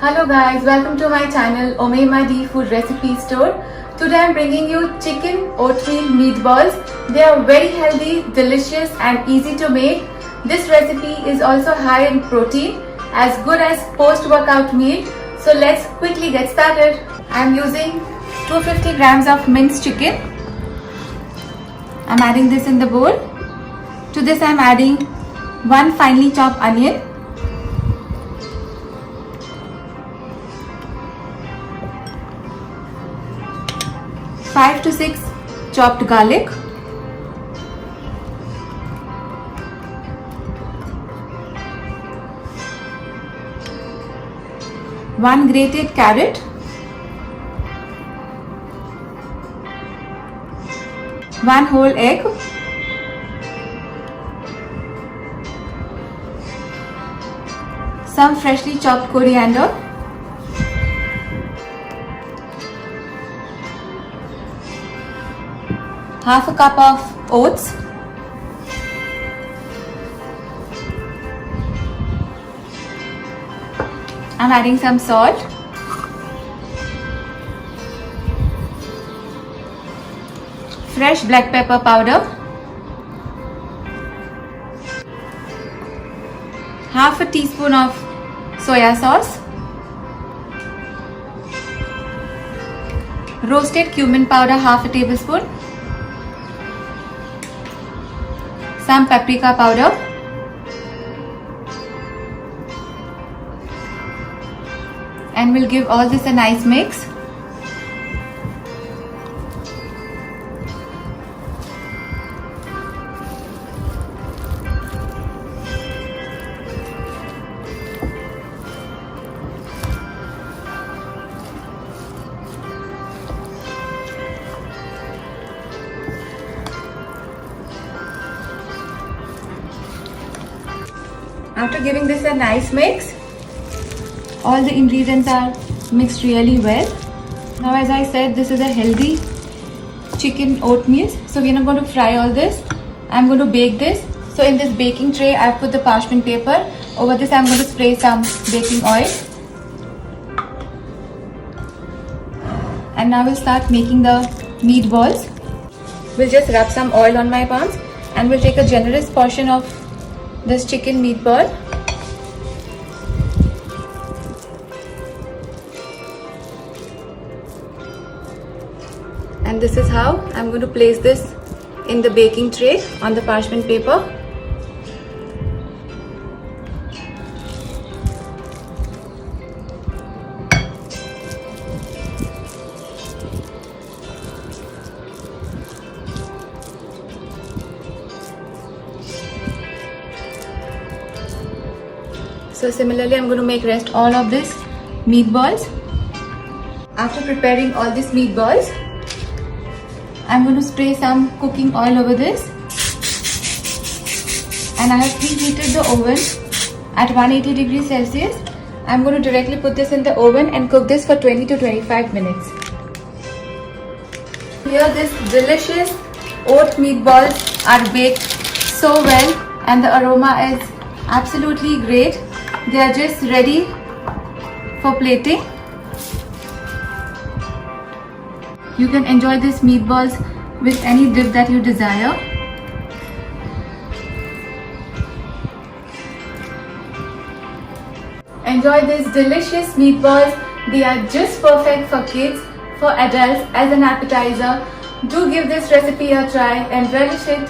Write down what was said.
Hello guys, welcome to my channel Oatmeal Food Recipe Store. Today I am bringing you chicken oatmeal meatballs. They are very healthy, delicious and easy to make. This recipe is also high in protein, as good as post-workout meal. So let's quickly get started. I am using 250 grams of minced chicken. I am adding this in the bowl. To this I am adding 1 finely chopped onion, 5 to 6 chopped garlic, 1 grated carrot, 1 whole egg, some freshly chopped coriander, half a cup of oats, I'm adding some salt, fresh black pepper powder, half a teaspoon of soya sauce, roasted cumin powder half a tablespoon, some paprika powder, and we'll give all this a nice mix. After giving this a nice mix, all the ingredients are mixed really well. Now, as I said, this is a healthy chicken oatmeal, so we're not going to fry all this. I'm going to bake this. So in this baking tray, I've put the parchment paper. Over this, I'm going to spray some baking oil. And now we'll start making the meatballs. We'll just rub some oil on my palms and we'll take a generous portion of this chicken meatball. And this is how I'm going to place this in the baking tray on the parchment paper. So similarly, I'm going to make rest all of this meatballs. After preparing all these meatballs, I'm going to spray some cooking oil over this. And I have preheated the oven at 180 degrees Celsius. I'm going to directly put this in the oven and cook this for 20 to 25 minutes. Here, this delicious oat meatballs are baked so well and the aroma is absolutely great. They are just ready for plating. You can enjoy these meatballs with any dip that you desire. Enjoy these delicious meatballs. They are just perfect for kids, for adults, as an appetizer. Do give this recipe a try and relish it.